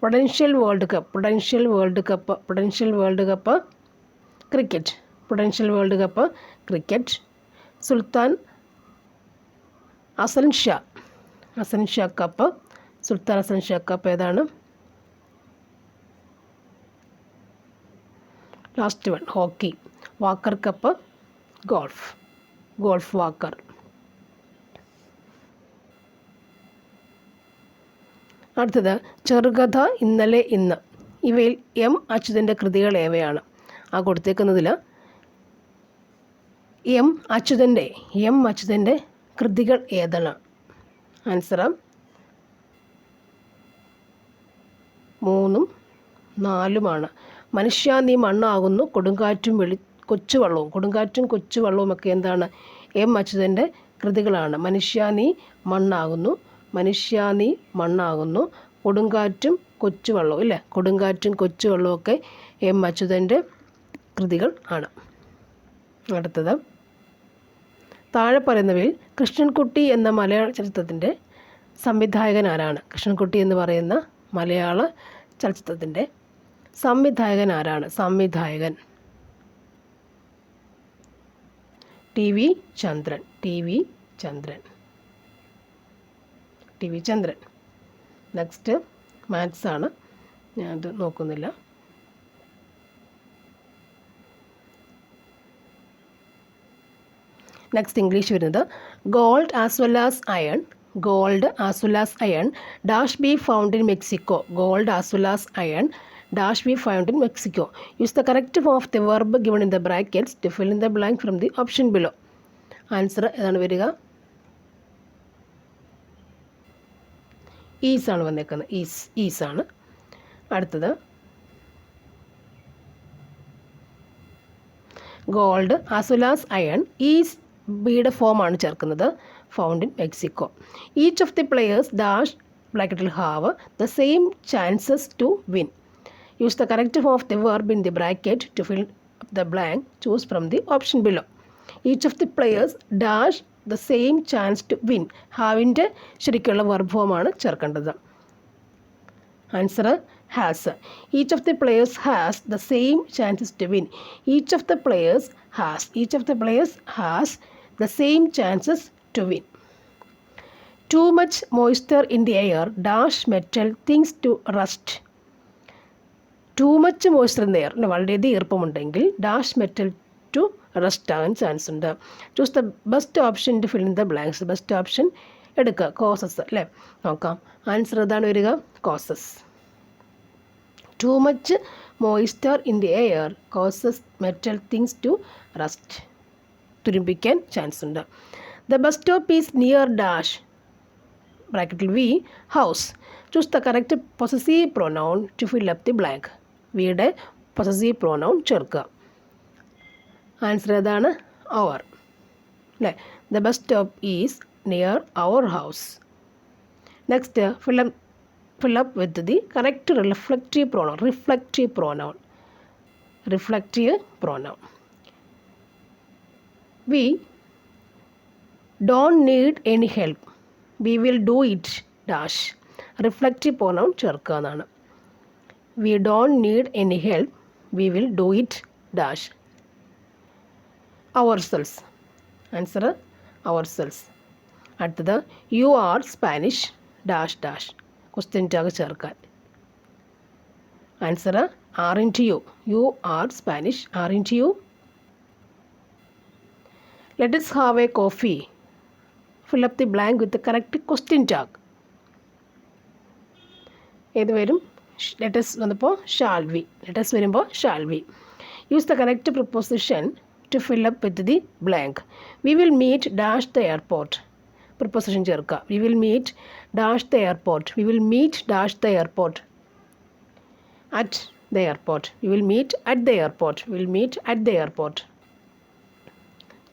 Prudential World Cup cricket, Sultan Azlan Shah Cup ഏതാണ്? Last one hockey. Walker Cup golf. Golf Walker. അടുത്തത് ചെറുകഥ, ഇന്നലെ, ഇന്ന്. ഇവയിൽ എം അച്യുതൻ്റെ കൃതികൾ ഏവയാണ്? ആ കൊടുത്തേക്കുന്നതിൽ എം അച്യുതൻ്റെ കൃതികൾ ഏതാണ്? ആൻസർ 3ഉം 4ഉമാണ്. മനുഷ്യ നീ മണ്ണാകുന്നു, കൊടുങ്കാറ്റും കൊച്ചുവള്ളവും ഒക്കെ എന്താണ്? എം അച്യുതൻ്റെ കൃതികളാണ്. മനുഷ്യ നീ മണ്ണാകുന്നു, കൊടുങ്കാറ്റും കൊച്ചുവള്ളവും ഇല്ലേ, കൊടുങ്കാറ്റും കൊച്ചുവള്ളവും ഒക്കെ എം അച്യുതൻ്റെ കൃതികൾ ആണ്. അടുത്തത് താഴെ പറയുന്നവയിൽ കൃഷ്ണൻകുട്ടി എന്ന മലയാള ചലച്ചിത്രത്തിൻ്റെ സംവിധായകൻ ആരാണ്? കൃഷ്ണൻകുട്ടി എന്ന് പറയുന്ന മലയാള ചലച്ചിത്രത്തിൻ്റെ സംവിധായകൻ ആരാണ്? ടി വി ചന്ദ്രൻ. നെക്സ്റ്റ് മാത്സ് ആണ്, ഞാനത് നോക്കുന്നില്ല. നെക്സ്റ്റ് ഇംഗ്ലീഷ് വരുന്നത് gold as well as iron dash be found in Mexico. Use the correct form of the verb given in the brackets to fill in the blank from the option below. Answer ഏതാണ് വരിക? Is ആണ് വന്നേക്കുന്നത്. Is ആണ്. അടുത്തത് gold as well as iron, is ബിയുടെ ഫോമാണ് ചേർക്കുന്നത്, found in Mexico. Each of the players dash ബ്രാക്കറ്റിൽ have the same chances to win. Use the correct form of the verb in the bracket to fill up the blank. Choose from the option below. Each of the players dash the same chance to win. ഹാവിൻ്റെ ശരിക്കുള്ള verb ഫോമാണ് ചേർക്കേണ്ടത്. Answer has. Each of the players has the same chances to win. Each of the players has the same chances to win. Too much moisture in the air dash metal things to rust. Too much moisture in the air, വളരെയധികം ഈർപ്പമുണ്ടെങ്കിൽ dash metal to rust ആകാൻ chance ഉണ്ട്. Choose the best option to fill in the blanks. Best option എടുക്കുക, causes അല്ലേ. നോക്കാം, answer ഏതാണ് വരിക? Causes. Too much moisture in the air causes metal things to rust, തുരുമ്പിക്കാൻ ചാൻസ് ഉണ്ട്. The bus stop is near dash ബ്രാക്കറ്റിൽ we house. Choose the correct possessive pronoun to fill up the blank. വിയുടെ possessive pronoun ചേർക്കുക. Answer ഏതാണ്? Our അല്ലേ. The bus stop is near our house. Next fill up with the correct reflective pronoun. We don't need any help. We will do it dash. Reflective pronoun ചേർക്കുക എന്നാണ്. We don't need any help. We will do it dash. Ourselves. Answer ourselves. അടുത്തത് you are Spanish dash dash, question tag ചേർക്കാൻ. Answer aren't you. You are Spanish aren't you. Let us have a coffee. Fill up the blank with the correct question tag. ഏത് വരും? Let's വന്നപ്പോൾ shall we. Let's വരുമ്പോൾ shall we. Use the correct preposition to fill up with the blank. We will meet dash the airport. Preposition ചേർക്കുക. We will meet dash the airport. We will meet dash the airport. At the airport. We will meet at the airport. We will meet at the airport.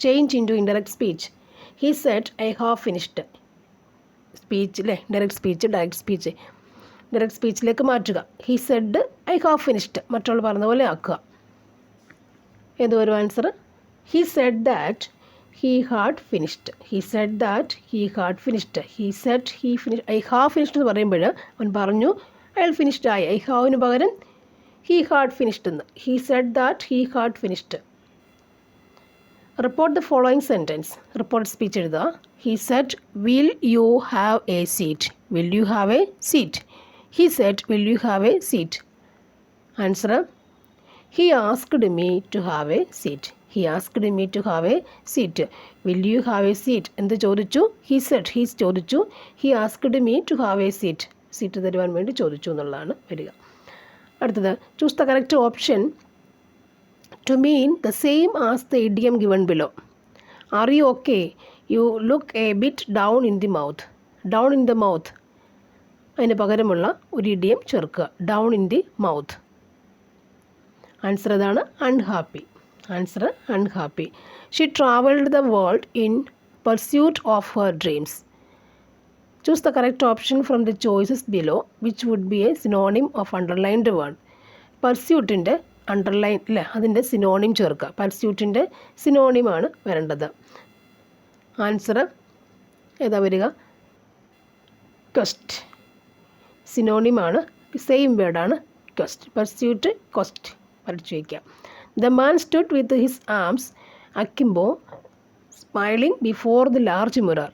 Change into indirect speech. He said I have finished. Speech അല്ലേ, direct speech direct സ്പീച്ചിലേക്ക് മാറ്റുക. He said I have finished, മറ്റുള്ള പറഞ്ഞ പോലെ ആക്കുക. ഏത് വരും answer? He said that he had finished. He said that he had finished. He said he finish. I have finished എന്ന് പറയുമ്പോൾ അവൻ പറഞ്ഞു അയാൾ ഫിനിഷ്ഡ് ആയി. ഐ ഹാവിന് പകരം ഹി ഹാഡ് ഫിനിഷ്ഡ് എന്ന്. He said that he had finished. Report the following sentence. Report speech എഴുതുക. He said will you have a seat. Will you have a seat. He said, will you have a seat? Answer, he asked me to have a seat. He asked me to have a seat. Will you have a seat എന്ത് ചോദിച്ചു? He said, ഹീസ് ചോദിച്ചു. He asked me to have a seat, seat തരുവാൻ വേണ്ടി ചോദിച്ചു എന്നുള്ളതാണ് വരിക. അടുത്തത് choose the correct option to mean the same as the idiom given below. Are you okay? You look a bit down in the mouth. Down in the mouth അതിന് പകരമുള്ള ഒരു idiom ചേർക്കുക, down in the mouth. Answer ഏതാണ്? Unhappy. Answer unhappy. She travelled the world in pursuit of her dreams. Choose the correct option from the choices below which would be a synonym of underlined word. പർസ്യൂട്ടിൻ്റെ underline അല്ലേ, അതിൻ്റെ synonym ചേർക്കുക. പർസ്യൂട്ടിൻ്റെ സിനോണിമാണ് വരേണ്ടത്. Answer ഏതാ വരിക? Quest. സിനോണിമാണ്, same വേർഡാണ് quest. Pursuit, quest പഠിച്ചു വയ്ക്കുക. The man stood with his arms akimbo smiling before the large mirror.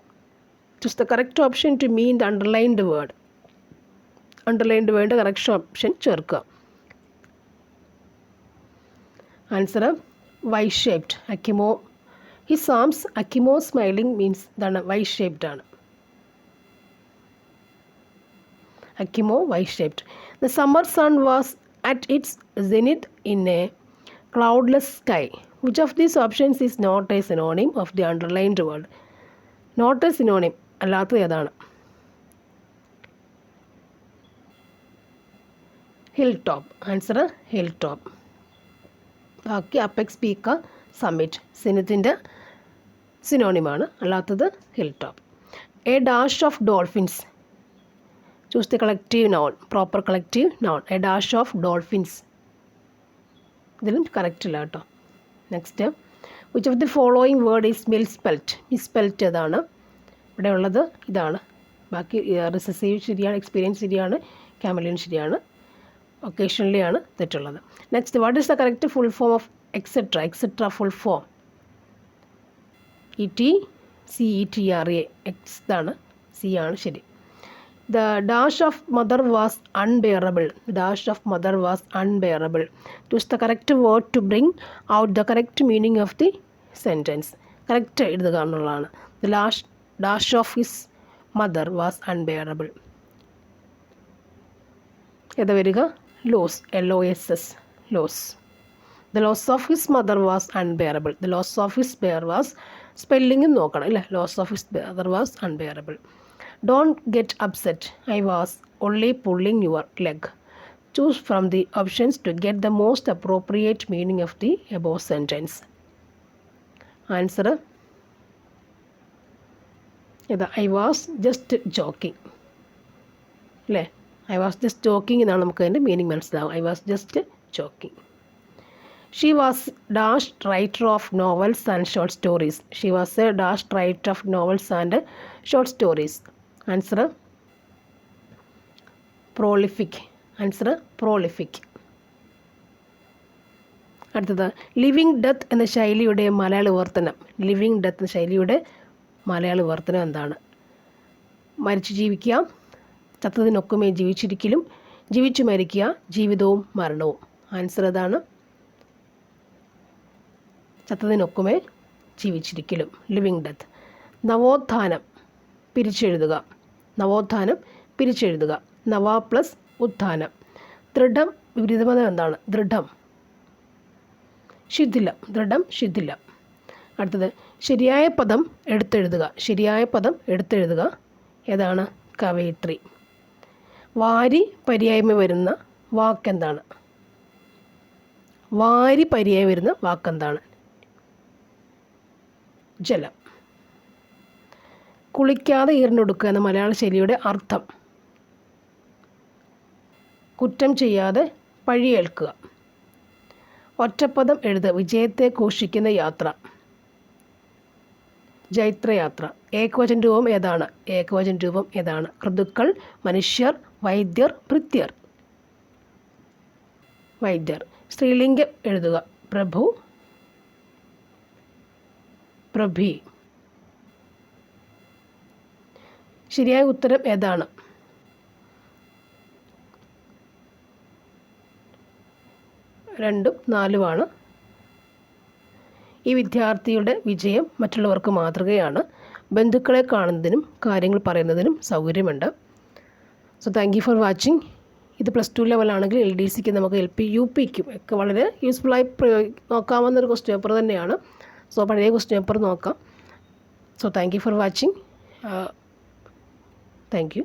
Choose the correct option to mean the underlined word. Underlined word correct option ചേർക്കുക. Answer Y shaped. Akimbo his arms akimbo smiling means ഇതാണ്, Y shaped ആണ്. Akimbo Y shaped. The summer sun was at its zenith in a cloudless sky. Which of these options is not a synonym of the underlined word? Not a synonym അല്ലാത്തത് ഏതാണ്? Hill top. Answer hill top. ബാക്കി apex, പീക്ക, summit സിനത്തിൻ്റെ സിനോണിമാണ്, അല്ലാത്തത് hill top. A dash of dolphins. Choose the collective noun, proper collective noun. A dash of dolphins ഇതിലും correct ഇല്ല കേട്ടോ. Next, which of the following word is misspelt. Misspelt ഏതാണ്? ഇവിടെ ഉള്ളത് ഇതാണ്. ബാക്കി റിസസീവ് ശരിയാണ്, എക്സ്പീരിയൻസ് ശരിയാണ്, ക്യാമലിൻ ശരിയാണ്, ഒക്കേഷണലി ആണ് തെറ്റുള്ളത്. Next, what is the correct full form of etcetera. Etcetera full form ETCETRA. Ex ഇതാണ്, സി ആണ് ശരി. The dash of mother was unbearable. The dash of mother was unbearable. Choose the correct word to bring out the correct meaning of the sentence. Correct എഴുതുക എന്നുള്ളതാണ്. The dash of his mother was unbearable. ഏതാ വരിക? Loss. LOSS. Loss. The loss of his mother was unbearable. The loss of his bear was spelling നോക്കണം അല്ലേ. Loss of his mother was unbearable. Don't get upset. I was only pulling your leg. Choose from the options to get the most appropriate meaning of the above sentence. Answer ഏതാ? I was just joking അല്ലേ. I was just joking എന്നാണ് നമുക്ക് അതിൻ്റെ meaning മനസ്സിലാവും. I was just joking. She was dash writer of novels and short stories. She was a dash writer of novels and short stories. Answer prolific. Answer prolific. അടുത്തത്, living death എന്ന ശൈലിയുടെ മലയാള വിവർത്തനം. Living death എന്ന ശൈലിയുടെ മലയാള വിവർത്തനം എന്താണ്? മരിച്ചു ജീവിക്കുക, ചത്തതിനൊക്കുമേ ജീവിച്ചിരിക്കലും, ജീവിച്ചു മരിക്കുക, ജീവിതവും മരണവും. ആൻസർ ഏതാണ്? ചത്തതിനൊക്കുമേ ജീവിച്ചിരിക്കലും, ലിവിങ് ഡെത്ത്. നവോത്ഥാനം പിരിച്ചെഴുതുക. നവോത്ഥാനം പിരിച്ചെഴുതുക. നവ പ്ലസ് ഉത്ഥാനം. ദൃഢം വിപരീതപദം എന്താണ്? ദൃഢം. ശിഥിലം. ദൃഢം ശിഥിലം. അടുത്തത്, ശരിയായ പദം എടുത്തെഴുതുക. ശരിയായ പദം എടുത്തെഴുതുക. ഏതാണ്? കവയിത്രി. വാരി പര്യായമ വരുന്ന വാക്കെന്താണ്? വാരി പര്യായം വരുന്ന വാക്കെന്താണ്? ജലം. കുളിക്കാതെ ഈർന്നൊടുക്കുക എന്ന മലയാള ശൈലിയുടെ അർത്ഥം? കുറ്റം ചെയ്യാതെ പഴിയേൽക്കുക. ഒറ്റപ്പദം എഴുതുക. വിജയത്തെ ഘോഷിക്കുന്ന യാത്ര. ജൈത്രയാത്ര. ഏകവചന രൂപം ഏതാണ്? ഏകവചന രൂപം ഏതാണ്? ഋതുക്കൾ, മനുഷ്യർ, വൈദ്യർ, ഭൃത്യർ. വൈദ്യർ. സ്ത്രീലിംഗം എഴുതുക. പ്രഭു, പ്രഭി. ശരിയായ ഉത്തരം ഏതാണ്? രണ്ടും നാലുമാണ്. ഈ വിദ്യാർത്ഥിയുടെ വിജയം മറ്റുള്ളവർക്ക് മാതൃകയാണ്. ബന്ധുക്കളെ കാണുന്നതിനും കാര്യങ്ങൾ പറയുന്നതിനും സൗകര്യമുണ്ട്. So thank you for watching. ഇത് +2 ലെവലാണെങ്കിൽ LDCക്ക് നമുക്ക് LP UPക്കും ഒക്കെ വളരെ യൂസ്ഫുള്ളായി നോക്കാവുന്നൊരു ക്വസ്റ്റ്യൻ പേപ്പർ തന്നെയാണ്. സോ പഴയ ക്വസ്റ്റ്യൻ പേപ്പർ നോക്കാം. So thank you for watching. Thank you.